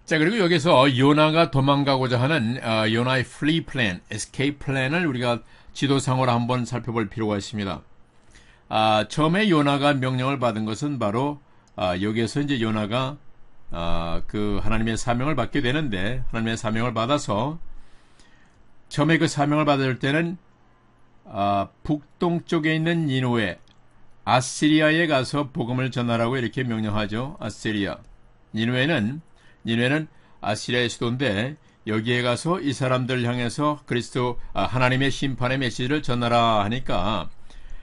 자, 그리고 여기서 요나가 도망가고자 하는 요나의 flee plan, escape plan을 우리가 지도상으로 한번 살펴볼 필요가 있습니다. 처음에 요나가 명령을 받은 것은 바로 여기에서 이제 요나가 그 하나님의 사명을 받게 되는데, 하나님의 사명을 받아서 처음에 그 사명을 받을 때는 북동쪽에 있는 니누에, 아시리아에 가서 복음을 전하라고 이렇게 명령하죠. 아시리아. 니누에는 아시리아의 수도인데, 여기에 가서 이 사람들 향해서 그리스도 하나님의 심판의 메시지를 전하라 하니까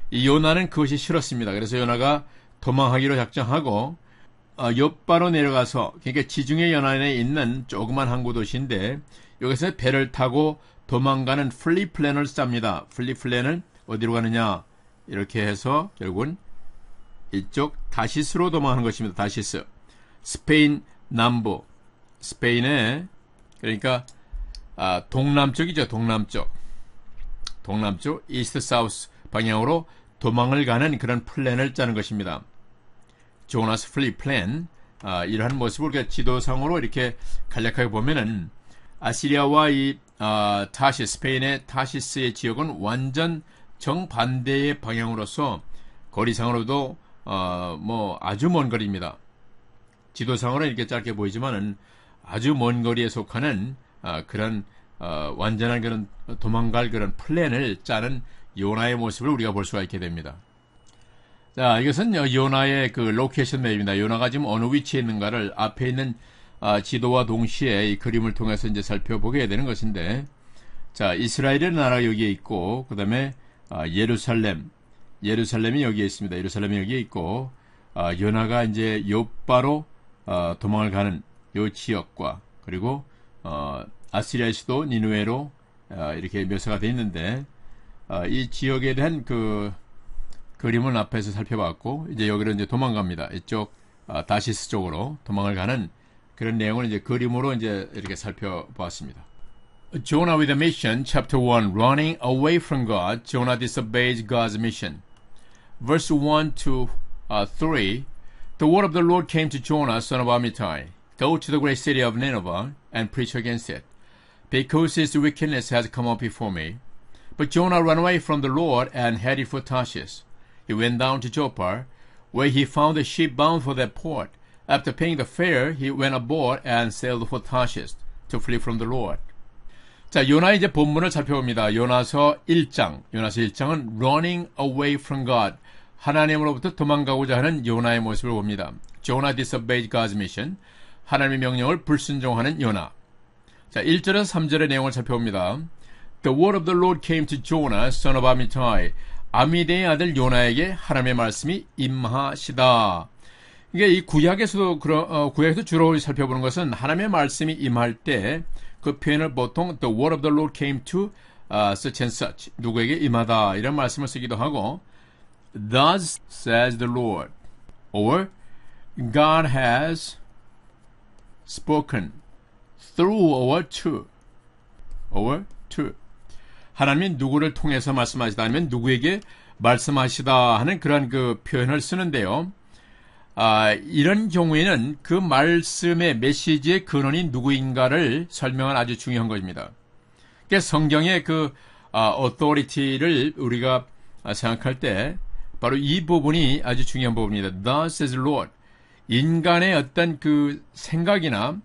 이 요나는 그것이 싫었습니다. 그래서 요나가 도망하기로 작정하고 욥바로 내려가서, 그러니까 지중해 연안에 있는 조그만 항구 도시인데 여기서 배를 타고 도망가는 플리 플랜을 짭니다. 플리 플랜은 어디로 가느냐, 이렇게 해서 결국은 이쪽 다시스로 도망하는 것입니다. 다시스, 스페인 남부, 스페인의 그러니까 동남쪽이죠. 동남쪽 이스트 사우스 방향으로 도망을 가는 그런 플랜을 짜는 것입니다. 조나스 플리 플랜. 이러한 모습을 우리가 지도상으로 이렇게 간략하게 보면은 아시리아와 이 스페인의 타시스의 지역은 완전 정반대의 방향으로서 거리상으로도 아주 먼 거리입니다. 지도상으로 이렇게 짧게 보이지만은 아주 먼 거리에 속하는 그런 완전한 그런 도망갈 그런 플랜을 짜는 요나의 모습을 우리가 볼 수가 있게 됩니다. 자, 이것은 요나의 그 로케이션 맵입니다. 요나가 지금 어느 위치에 있는가를 앞에 있는 지도와 동시에 이 그림을 통해서 이제 살펴보게 되는 것인데, 자, 이스라엘의 나라가 여기에 있고, 그 다음에 예루살렘이 여기에 있습니다. 예루살렘이 여기에 있고, 요나가 이제 욥바로 도망을 가는 요 지역과, 그리고 아시리아의 수도 니누에로 이렇게 묘사가 되어 있는데, 이 지역에 대한 그 그림을 앞에서 살펴봤고, 이제 여기로 이제 도망갑니다. 이쪽 다시스 쪽으로 도망을 가는 그런 내용을 이제 그림으로 이제 이렇게 살펴보았습니다. Jonah with a mission, chapter 1, running away from God. Jonah disobeys God's mission. Verse 1 to 3. The word of the Lord came to Jonah, son of Amittai. Go to the great city of Nineveh and preach against it, because its wickedness has come up before me. But Jonah ran away from the Lord and headed for Tarshish. He went down to Joppa, where he found a ship bound for that port. After paying the fare, he went aboard and sailed for Tarshish to flee from the Lord. 자, 요나의 이제 본문을 살펴봅니다. 요나서 1장은 running away from God, 하나님으로부터 도망가고자 하는 요나의 모습을 봅니다. Jonah disobeyed God's mission, 하나님의 명령을 불순종하는 요나. 자, 1절에서 3절의 내용을 살펴봅니다. The word of the Lord came to Jonah, son of Amittai. 아미데의 아들 요나에게 하나님의 말씀이 임하시다. 이게 이 구약에서도 구약에서 주로 살펴보는 것은 하나님의 말씀이 임할 때 그 표현을 보통 the word of the Lord came to such and such, 누구에게 임하다, 이런 말씀을 쓰기도 하고 thus says the Lord, or God has spoken through or to, 하나님이 누구를 통해서 말씀하시다, 아니면 누구에게 말씀하시다 하는 그런 그 표현을 쓰는데요. 이런 경우에는 그 말씀의 메시지의 근원이 누구인가를 설명한 아주 중요한 것입니다. 그러니까 성경의 그 authority를 우리가 생각할 때 바로 이 부분이 아주 중요한 부분입니다. Thus says the Lord. 인간의 어떤 그 생각이나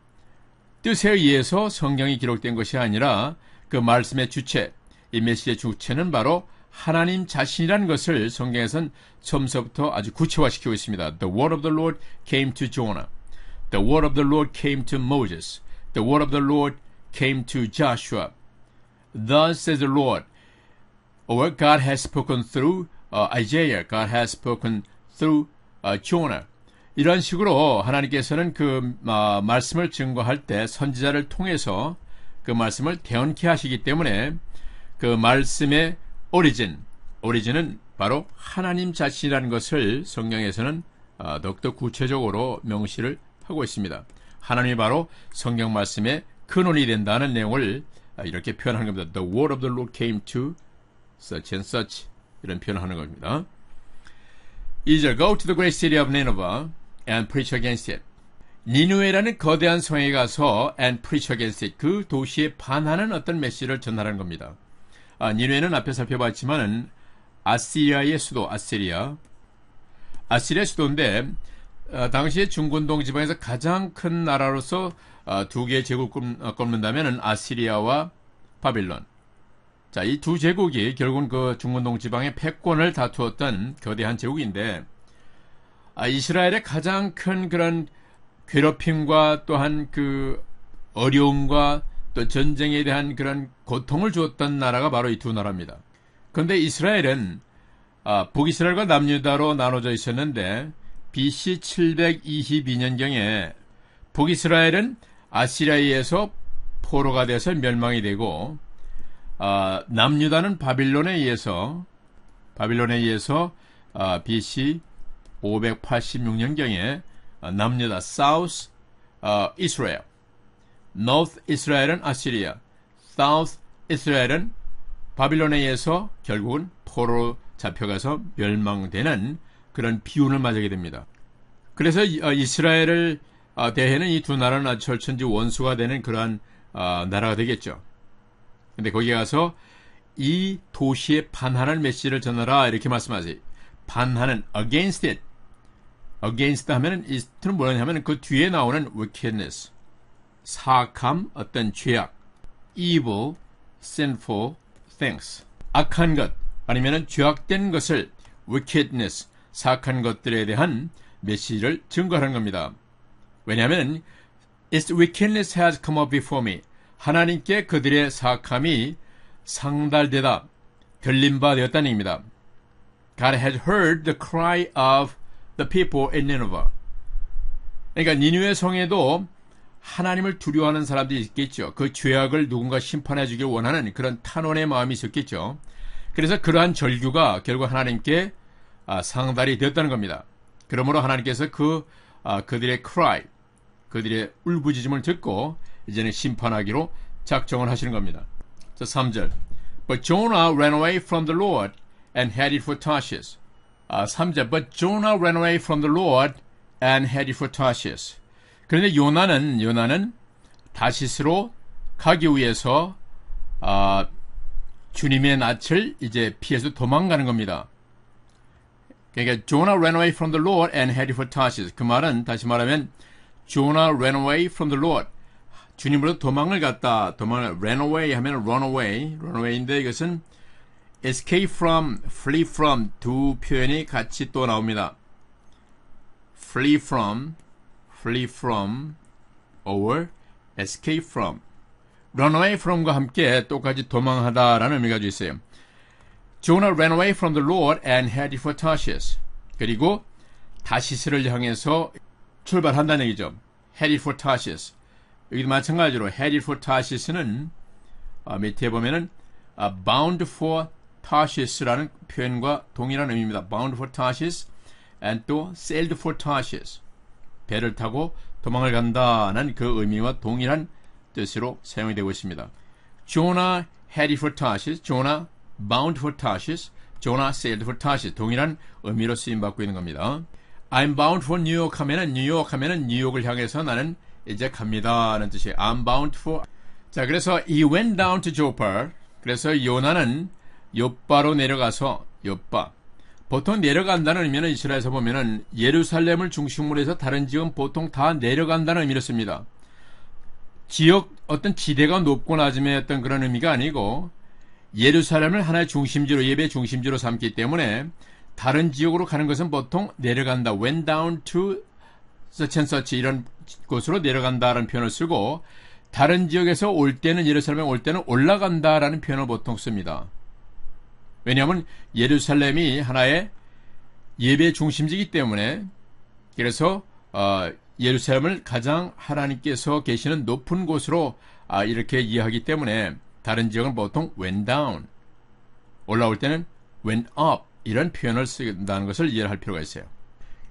뜻에 의해서 성경이 기록된 것이 아니라 그 말씀의 주체, 이 메시지의 주체는 바로 하나님 자신이라는 것을 성경에서는 처음서부터 아주 구체화시키고 있습니다. The word of the Lord came to Jonah. The word of the Lord came to Moses. The word of the Lord came to Joshua. Thus says the Lord. Or God has spoken through Isaiah. God has spoken through Jonah. 이런 식으로 하나님께서는 그 말씀을 증거할 때 선지자를 통해서 그 말씀을 대언케 하시기 때문에 그 말씀의 오리진은 바로 하나님 자신이라는 것을 성경에서는 더욱더 구체적으로 명시를 하고 있습니다. 하나님이 바로 성경 말씀의 근원이 된다는 내용을 이렇게 표현하는 겁니다. The word of the Lord came to such and such, 이런 표현을 하는 겁니다. 2절 Go to the great city of Nineveh and preach against it. 니누에라는 거대한 성에 가서 and preach against it, 그 도시에 반하는 어떤 메시지를 전하라는 겁니다. 니누에는 앞에 살펴봤지만은 아시리아의 수도, 아시리아 수도인데 당시에 중근동 지방에서 가장 큰 나라로서 두 개의 제국을 꼽는다면은 아시리아와 바빌론. 자, 이 두 제국이 결국은 그 중근동 지방의 패권을 다투었던 거대한 제국인데, 이스라엘의 가장 큰 그런 괴롭힘과 또한 그 어려움과 또 전쟁에 대한 그런 고통을 주었던 나라가 바로 이 두 나라입니다. 그런데 이스라엘은 북이스라엘과 남유다로 나눠져 있었는데 BC 722년경에 북이스라엘은 아시리아에 의해서 포로가 돼서 멸망이 되고 남유다는 바빌론에 의해서 BC 586년경에 남유다 South Israel, North Israel은 아시리아, South Israel은 바빌론에 의해서 결국은 포로로 잡혀가서 멸망되는 그런 비운을 맞게 됩니다. 그래서 이스라엘을 대해는 이 두 나라는 아주 절천지 원수가 되는 그러한 나라가 되겠죠. 근데 거기 가서 이 도시에 반하는 메시지를 전하라 이렇게 말씀하세요. 반하는 against it. against 하면은 이는 뭐냐면은 그 뒤에 나오는 wickedness, 사악함, 어떤 죄악, evil, sinful things, 악한 것 아니면은 죄악된 것을 wickedness, 사악한 것들에 대한 메시지를 증거하는 겁니다. 왜냐하면 its wickedness has come up before me. 하나님께 그들의 사악함이 상달되다, 들림바 되었다는 얘기입니다. God had heard the cry of the people in Nineveh. 그러니까 니느웨 성에도 하나님을 두려워하는 사람들이 있겠죠. 그 죄악을 누군가 심판해 주길 원하는 그런 탄원의 마음이 있었겠죠. 그래서 그러한 절규가 결국 하나님께 상달이 되었다는 겁니다. 그러므로 하나님께서 그들의 cry, 그들의 울부짖음을 듣고 이제는 심판하기로 작정을 하시는 겁니다. 자, 3절. But Jonah ran away from the Lord and headed for Tarshish. 3절. But Jonah ran away from the Lord and headed for Tarshish. 그런데 요나는 다시스로 가기 위해서 주님의 낯을 이제 피해서 도망가는 겁니다. 그러니까 Jonah ran away from the Lord and headed for Tarshish. 그 말은 다시 말하면 Jonah ran away from the Lord. 주님으로부터 도망을 갔다. ran away 하면 runaway인데 이것은 escape from, flee from 두 표현이 같이 또 나옵니다. flee from, or escape from. run away from과 함께 똑같이 도망하다라는 의미가 있어요. Jonah ran away from the Lord and headed for Tarshish. 그리고 다시스를 향해서 출발한다는 얘기죠. headed for Tarshish. 여기도 마찬가지로 headed for Tarshish는 밑에 보면은 bound for Tarshish라는 표현과 동일한 의미입니다. bound for Tarshish and 또 sailed for Tarshish. 배를 타고 도망을 간다는 그 의미와 동일한 뜻으로 사용이 되고 있습니다. Jonah headed for Tarshish, Jonah bound for Tarshish, Jonah sailed for Tarshish. 동일한 의미로 쓰임받고 있는 겁니다. I'm bound for New York 하면은 뉴욕을 향해서 나는 이제 갑니다라는 뜻이에요. I'm bound for. 자, 그래서 he went down to Joppa. 그래서 요나는 요빠로 내려가서 요빠. 보통 내려간다는 의미는 이스라엘에서 보면은 예루살렘을 중심으로 해서 다른 지역은 보통 다 내려간다는 의미를 씁니다. 지역 어떤 지대가 높고 낮음의 어떤 그런 의미가 아니고 예루살렘을 하나의 중심지로 예배 중심지로 삼기 때문에 다른 지역으로 가는 것은 보통 내려간다. went down to such and such 이런 곳으로 내려간다라는 표현을 쓰고 다른 지역에서 올 때는 예루살렘에 올 때는 올라간다라는 표현을 보통 씁니다. 왜냐하면 예루살렘이 하나의 예배 중심지이기 때문에 그래서 예루살렘을 가장 하나님께서 계시는 높은 곳으로 이렇게 이해하기 때문에 다른 지역은 보통 went down 올라올 때는 went up 이런 표현을 쓴다는 것을 이해를 할 필요가 있어요.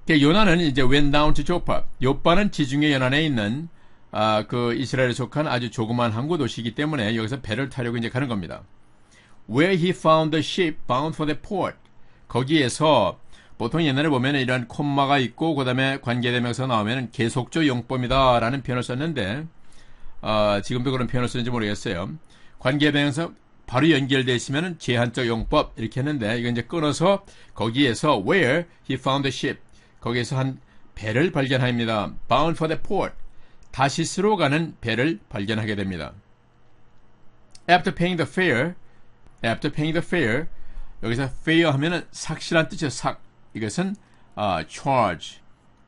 요나는 이제 went down to Joppa. 요빠는 지중해 연안에 있는 그 이스라엘에 속한 아주 조그만 항구 도시이기 때문에 여기서 배를 타려고 이제 가는 겁니다. Where he found the ship bound for the port. 거기에서 보통 옛날에 보면 이런 콤마가 있고 그 다음에 관계대명사 나오면 계속조 용법이다 라는 표현을 썼는데 지금도 그런 표현을 쓰는지 모르겠어요. 관계대명사 바로 연결되어 있으면 제한적 용법 이렇게 했는데 이거 이제 끊어서 거기에서 where he found the ship 거기에서 한 배를 발견합니다. bound for the port 다시스로 가는 배를 발견하게 됩니다. after paying the fare 여기서 fare 하면은 삭시란 뜻이에요. 삭 이것은 charge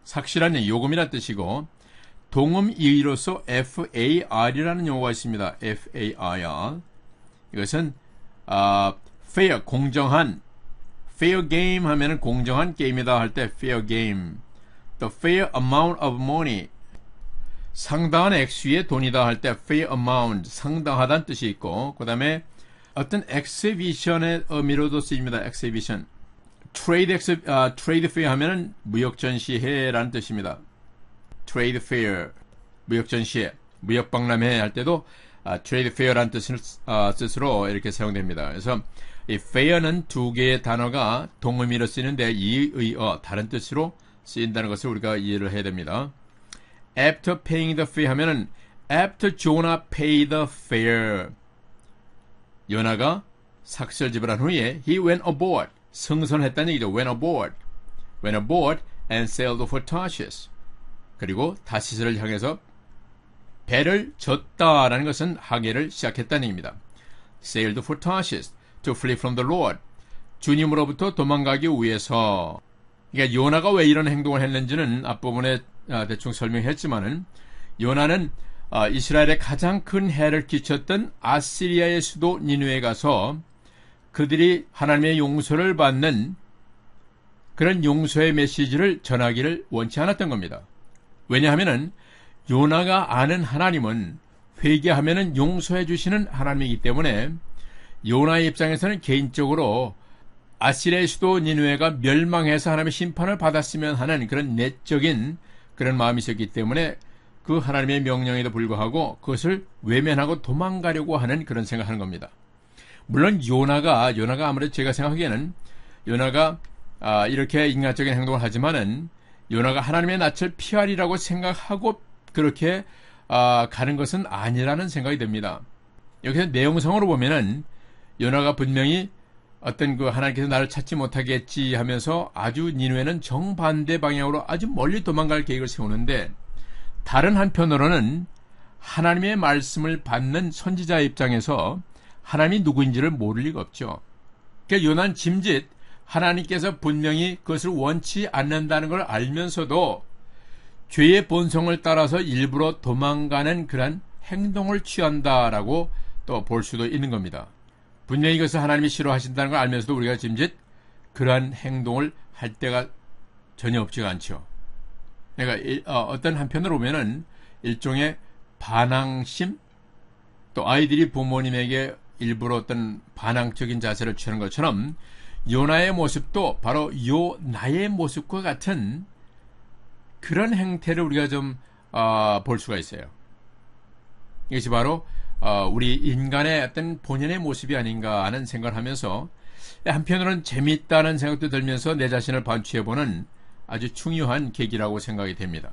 삭시란 요금이란 뜻이고 동음 이의로서 FAR이라는 용어가 있습니다. FAR 이것은 fair 공정한 fair game 하면은 공정한 게임이다 할 때 fair game the fair amount of money 상당한 액수의 돈이다 할 때 fair amount 상당하다는 뜻이 있고 그 다음에 어떤 exhibition의 의미로도 쓰입니다. exhibition trade fair 하면은 무역 전시회라는 뜻입니다. trade fair 무역 전시회 무역 박람회 할 때도 trade fair라는 뜻으로 이렇게 사용됩니다. 그래서 이 fair는 두 개의 단어가 동의미로 쓰이는데 이의어 다른 뜻으로 쓰인다는 것을 우리가 이해를 해야 됩니다. after paying the fare 하면은 after Jonah paid the fare 요나가 삭시를 지불한 후에 he went aboard 승선했다는 얘기죠. went aboard and sailed for Tarshish 그리고 다시스를 향해서 배를 졌다라는 것은 항해를 시작했다는 얘기입니다. sailed for Tarshish to flee from the Lord 주님으로부터 도망가기 위해서 그러니까 요나가 왜 이런 행동을 했는지는 앞부분에 대충 설명했지만은 요나는 이스라엘에 가장 큰 해를 끼쳤던 아시리아의 수도 니느웨에 가서 그들이 하나님의 용서를 받는 그런 용서의 메시지를 전하기를 원치 않았던 겁니다. 왜냐하면은 요나가 아는 하나님은 회개하면은 용서해 주시는 하나님이기 때문에 요나의 입장에서는 개인적으로 아시리아의 수도 니느웨가 멸망해서 하나님의 심판을 받았으면 하는 그런 내적인 그런 마음이 있었기 때문에 그 하나님의 명령에도 불구하고 그것을 외면하고 도망가려고 하는 그런 생각을 하는 겁니다. 물론 요나가 아무래도 제가 생각하기에는 요나가 이렇게 인간적인 행동을 하지만은 요나가 하나님의 낯을 피하리라고 생각하고 그렇게 가는 것은 아니라는 생각이 듭니다. 여기서 내용상으로 보면은 요나가 분명히 어떤 그 하나님께서 나를 찾지 못하겠지 하면서 아주 니느웨는 정반대 방향으로 아주 멀리 도망갈 계획을 세우는데 다른 한편으로는 하나님의 말씀을 받는 선지자의 입장에서 하나님이 누구인지를 모를 리가 없죠. 그러니까 요나는 짐짓 하나님께서 분명히 그것을 원치 않는다는 걸 알면서도 죄의 본성을 따라서 일부러 도망가는 그런 행동을 취한다라고 또 볼 수도 있는 겁니다. 분명히 이것을 하나님이 싫어하신다는 걸 알면서도 우리가 짐짓 그러한 행동을 할 때가 전혀 없지가 않죠. 그러니까 어떤 한편으로 보면은 일종의 반항심 또 아이들이 부모님에게 일부러 어떤 반항적인 자세를 취하는 것처럼 요나의 모습도 바로 요나의 모습과 같은 그런 행태를 우리가 좀 볼 수가 있어요. 이것이 바로 우리 인간의 어떤 본연의 모습이 아닌가 하는 생각을 하면서 한편으로는 재미있다는 생각도 들면서 내 자신을 반추해보는 아주 중요한 계기라고 생각이 됩니다.